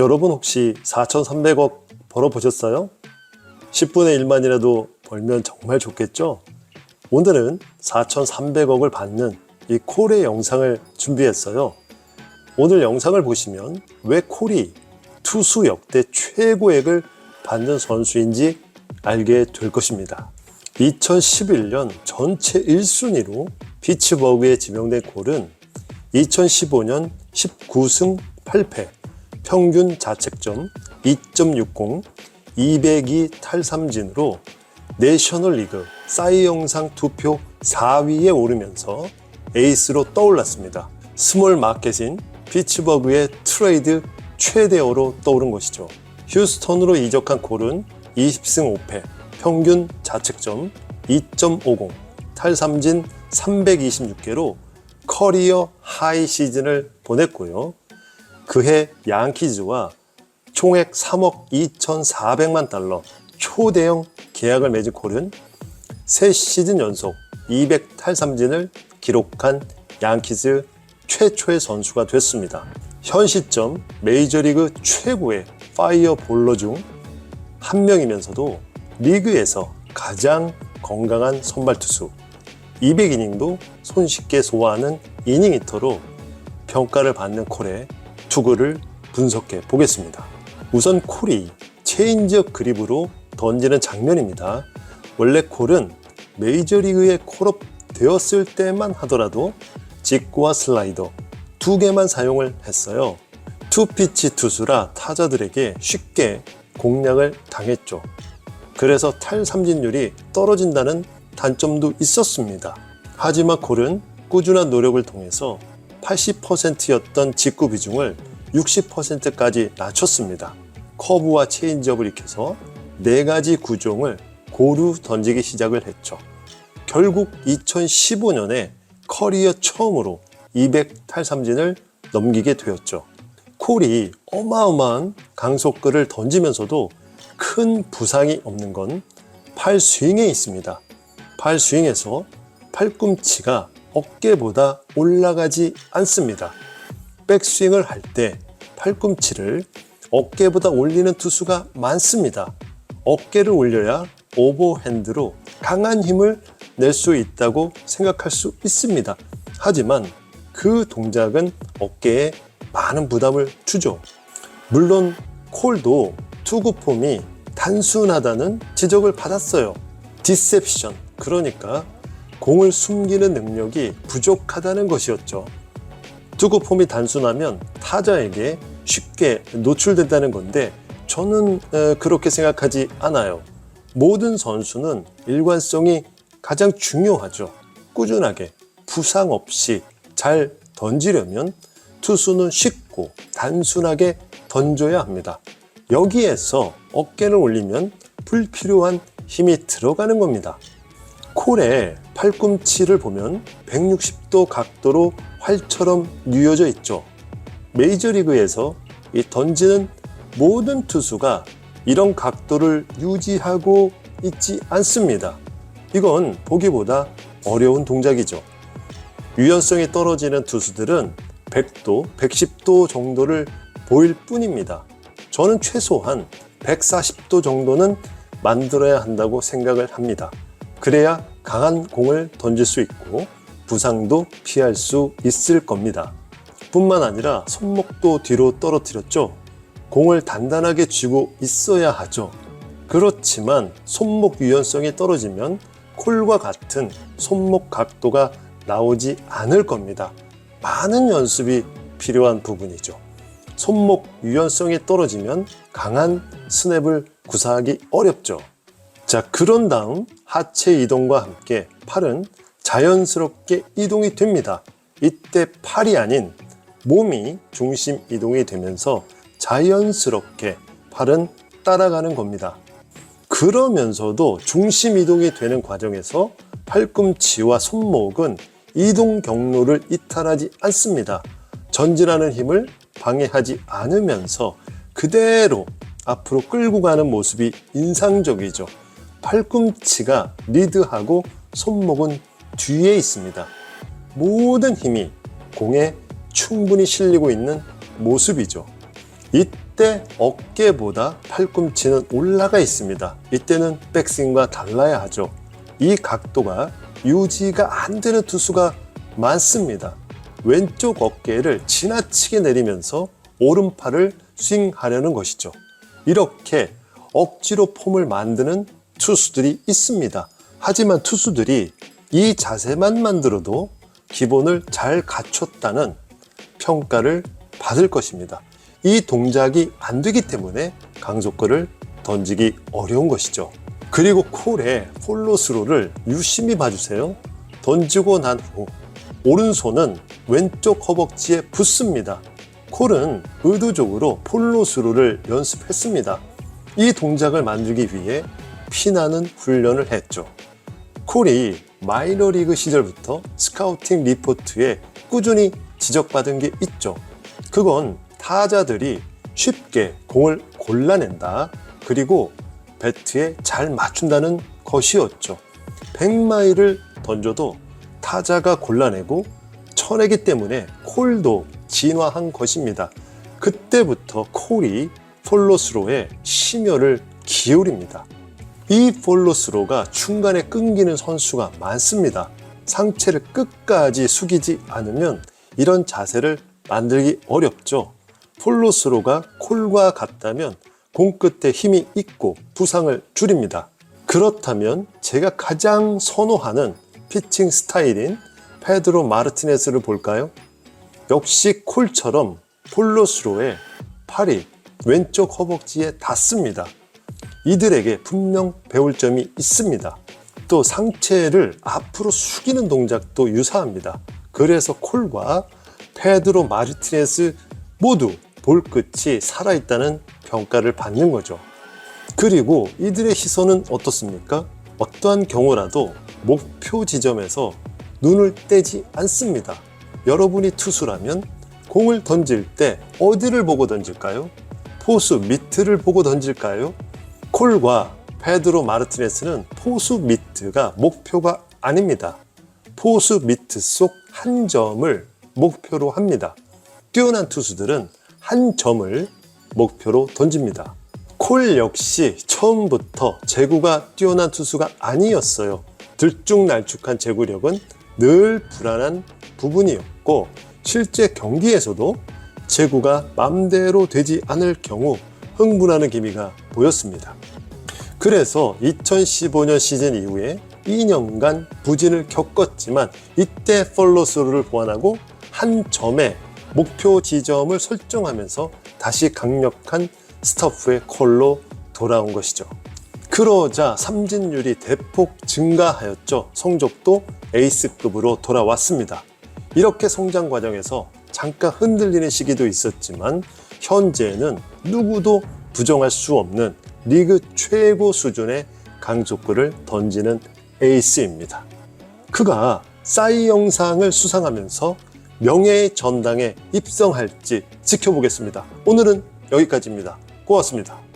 여러분 혹시 4,300억 벌어보셨어요? 10분의 1만이라도 벌면 정말 좋겠죠? 오늘은 4,300억을 받는 이 콜의 영상을 준비했어요. 오늘 영상을 보시면 왜 콜이 투수 역대 최고액을 받는 선수인지 알게 될 것입니다. 2011년 전체 1순위로 피츠버그에 지명된 콜은 2015년 19승 8패, 평균 자책점 2.60, 202 탈삼진으로 내셔널리그 싸이 영상 투표 4위에 오르면서 에이스로 떠올랐습니다. 스몰 마켓인 피츠버그의 트레이드 최대어로 떠오른 것이죠. 휴스턴으로 이적한 콜은 20승 5패, 평균 자책점 2.50, 탈삼진 326개로 커리어 하이 시즌을 보냈고요. 그해 양키즈와 총액 3억 2,400만 달러 초대형 계약을 맺은 콜은 3시즌 연속 200 탈삼진을 기록한 양키즈 최초의 선수가 됐습니다. 현 시점 메이저리그 최고의 파이어 볼러 중 한 명이면서도 리그에서 가장 건강한 선발 투수, 200이닝도 손쉽게 소화하는 이닝 히터로 평가를 받는 콜의 투구를 분석해 보겠습니다. 우선 콜이 체인지업 그립으로 던지는 장면입니다. 원래 콜은 메이저리그에 콜업 되었을 때만 하더라도 직구와 슬라이더 두 개만 사용을 했어요. 투피치 투수라 타자들에게 쉽게 공략을 당했죠. 그래서 탈삼진율이 떨어진다는 단점도 있었습니다. 하지만 콜은 꾸준한 노력을 통해서 80%였던 직구 비중을 60%까지 낮췄습니다. 커브와 체인지업을 익혀서 4가지 구종을 고루 던지기 시작을 했죠. 결국 2015년에 커리어 처음으로 200 탈삼진을 넘기게 되었죠. 콜이 어마어마한 강속구를 던지면서도 큰 부상이 없는 건 팔 스윙에 있습니다. 팔 스윙에서 팔꿈치가 어깨보다 올라가지 않습니다. 백스윙을 할 때 팔꿈치를 어깨보다 올리는 투수가 많습니다. 어깨를 올려야 오버핸드로 강한 힘을 낼 수 있다고 생각할 수 있습니다. 하지만 그 동작은 어깨에 많은 부담을 주죠. 물론 콜도 투구 폼이 단순하다는 지적을 받았어요. 디셉션, 그러니까 공을 숨기는 능력이 부족하다는 것이었죠. 투구 폼이 단순하면 타자에게 쉽게 노출된다는 건데 저는 그렇게 생각하지 않아요. 모든 선수는 일관성이 가장 중요하죠. 꾸준하게 부상 없이 잘 던지려면 투수는 쉽고 단순하게 던져야 합니다. 여기에서 어깨를 올리면 불필요한 힘이 들어가는 겁니다. 콜의 팔꿈치를 보면 160도 각도로 활처럼 뉘어져 있죠. 메이저리그에서 이 던지는 모든 투수가 이런 각도를 유지하고 있지 않습니다. 이건 보기보다 어려운 동작이죠. 유연성이 떨어지는 투수들은 100도, 110도 정도를 보일 뿐입니다. 저는 최소한 140도 정도는 만들어야 한다고 생각을 합니다. 그래야 강한 공을 던질 수 있고 부상도 피할 수 있을 겁니다. 뿐만 아니라 손목도 뒤로 떨어뜨렸죠. 공을 단단하게 쥐고 있어야 하죠. 그렇지만 손목 유연성이 떨어지면 콜과 같은 손목 각도가 나오지 않을 겁니다. 많은 연습이 필요한 부분이죠. 손목 유연성이 떨어지면 강한 스냅을 구사하기 어렵죠. 자, 그런 다음 하체 이동과 함께 팔은 자연스럽게 이동이 됩니다. 이때 팔이 아닌 몸이 중심 이동이 되면서 자연스럽게 팔은 따라가는 겁니다. 그러면서도 중심 이동이 되는 과정에서 팔꿈치와 손목은 이동 경로를 이탈하지 않습니다. 전진하는 힘을 방해하지 않으면서 그대로 앞으로 끌고 가는 모습이 인상적이죠. 팔꿈치가 리드하고 손목은 뒤에 있습니다. 모든 힘이 공에 충분히 실리고 있는 모습이죠. 이때 어깨보다 팔꿈치는 올라가 있습니다. 이때는 백스윙과 달라야 하죠. 이 각도가 유지가 안 되는 투수가 많습니다. 왼쪽 어깨를 지나치게 내리면서 오른팔을 스윙하려는 것이죠. 이렇게 억지로 폼을 만드는 투수들이 있습니다. 하지만 투수들이 이 자세만 만들어도 기본을 잘 갖췄다는 평가를 받을 것입니다. 이 동작이 안 되기 때문에 강속구를 던지기 어려운 것이죠. 그리고 콜의 폴로스로를 유심히 봐주세요. 던지고 난 후 오른손은 왼쪽 허벅지에 붙습니다. 콜은 의도적으로 폴로스로를 연습했습니다. 이 동작을 만들기 위해 피나는 훈련을 했죠. 콜이 마이너리그 시절부터 스카우팅 리포트에 꾸준히 지적받은 게 있죠. 그건 타자들이 쉽게 공을 골라낸다, 그리고 배트에 잘 맞춘다는 것이었죠. 100마일을 던져도 타자가 골라내고 쳐내기 때문에 콜도 진화한 것입니다. 그때부터 콜이 폴로스로에 심혈을 기울입니다. 이 폴로스로가 중간에 끊기는 선수가 많습니다. 상체를 끝까지 숙이지 않으면 이런 자세를 만들기 어렵죠. 폴로스로가 콜과 같다면 공 끝에 힘이 있고 부상을 줄입니다. 그렇다면 제가 가장 선호하는 피칭 스타일인 페드로 마르티네스를 볼까요? 역시 콜처럼 폴로스로의 팔이 왼쪽 허벅지에 닿습니다. 이들에게 분명 배울 점이 있습니다. 또 상체를 앞으로 숙이는 동작도 유사합니다. 그래서 콜과 페드로 마르티네스 모두 볼끝이 살아있다는 평가를 받는 거죠. 그리고 이들의 시선은 어떻습니까? 어떠한 경우라도 목표 지점에서 눈을 떼지 않습니다. 여러분이 투수라면 공을 던질 때 어디를 보고 던질까요? 포수 밑을 보고 던질까요? 콜과 페드로 마르티네스는 포수 밑가 목표가 아닙니다. 포수 밑 속 한 점을 목표로 합니다. 뛰어난 투수들은 한 점을 목표로 던집니다. 콜 역시 처음부터 제구가 뛰어난 투수가 아니었어요. 들쭉날쭉한 제구력은 늘 불안한 부분이었고, 실제 경기에서도 제구가 맘대로 되지 않을 경우 흥분하는 기미가 보였습니다. 그래서 2015년 시즌 이후에 2년간 부진을 겪었지만 이때 폴로스로를 보완하고 한 점에 목표 지점을 설정하면서 다시 강력한 스터프의 콜로 돌아온 것이죠. 그러자 삼진율이 대폭 증가하였죠. 성적도 에이스급으로 돌아왔습니다. 이렇게 성장 과정에서 잠깐 흔들리는 시기도 있었지만 현재는 누구도 부정할 수 없는 리그 최고 수준의 강속구를 던지는 에이스입니다. 그가 싸이 영상을 수상하면서 명예의 전당에 입성할지 지켜보겠습니다. 오늘은 여기까지입니다. 고맙습니다.